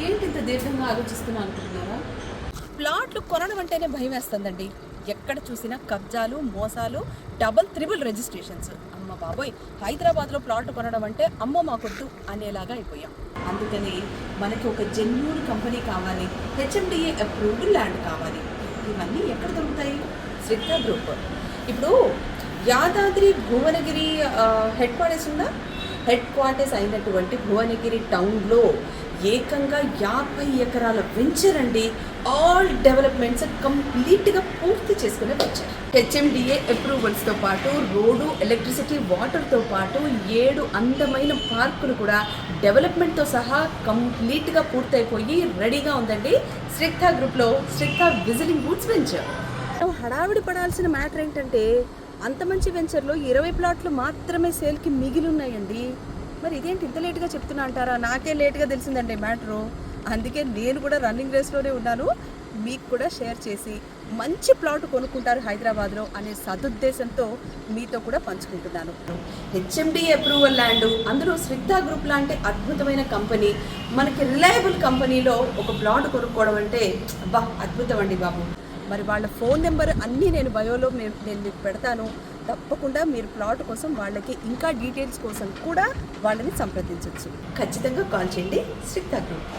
ఏంటి ఇంత దీర్ఘంగా ఆలోచిస్తున్నా అనుకుంటున్నారా? ప్లాట్లు కొనడం అంటేనే భయం వేస్తుందండి. ఎక్కడ చూసినా కబ్జాలు, మోసాలు, డబుల్ త్రిబుల్ రిజిస్ట్రేషన్స్. అమ్మ బాబోయ్, హైదరాబాద్లో ప్లాట్లు కొనడం అంటే అమ్మో మాకొద్దు అనేలాగా అయిపోయాం. అందుకని మనకి ఒక జెన్యూన్ కంపెనీ కావాలి, హెచ్ఎండిఏ అప్రూవ్డ్ ల్యాండ్ కావాలి. ఇవన్నీ ఎక్కడ దొరుకుతాయి? శ్రీధ గ్రూప్. ఇప్పుడు యాదాద్రి భువనగిరి హెడ్ క్వార్టర్స్ అయినటువంటి భువనగిరి టౌన్లో ఏకంగా 50 ఎకరాల వెంచర్ అండి. ఆల్ డెవలప్మెంట్స్ కంప్లీట్గా పూర్తి చేసుకునే వెంచర్. హెచ్ఎండిఏ అప్రూవల్స్తో పాటు రోడ్డు, ఎలక్ట్రిసిటీ, వాటర్తో పాటు 7 అందమైన పార్కులు కూడా డెవలప్మెంట్తో సహా కంప్లీట్గా పూర్తయిపోయి రెడీగా ఉందండి శ్రీధ గ్రూప్లో శ్రీధ విజిలింగ్ వుడ్స్ వెంచర్. హడావిడి పడాల్సిన మ్యాటర్ ఏంటంటే అంత మంచి వెంచర్లో 20 ప్లాట్లు మాత్రమే సేల్కి మిగిలి ఉన్నాయండి. మరి ఇదేంటి ఇంత లేట్గా చెప్తున్నా అంటారా? నాకే లేట్గా తెలిసిందండి మ్యాటరు. అందుకే నేను కూడా రన్నింగ్ రేస్లోనే ఉన్నాను. మీకు కూడా షేర్ చేసి మంచి ప్లాట్ కొనుక్కుంటారు హైదరాబాద్లో అనే సదుద్దేశంతో మీతో కూడా పంచుకుంటున్నాను. హెచ్ఎండి అప్రూవల్ ల్యాండ్, అందులో శ్రీధ గ్రూప్ లాంటి అద్భుతమైన కంపెనీ, మనకి రిలయబుల్ కంపెనీలో ఒక ప్లాట్ కొనుక్కోవడం అంటే అబ్బా అద్భుతం అండి బాబు. మరి వాళ్ళ ఫోన్ నెంబర్ అన్నీ నేను బయోలో నేను మీకు పెడతాను. తప్పకుండా మీరు ప్లాట్ కోసం వాళ్ళకి ఇంకా డీటెయిల్స్ కోసం కూడా వాళ్ళని సంప్రదించవచ్చు. ఖచ్చితంగా కాల్ చేయండి శ్రీధ గ్రూప్.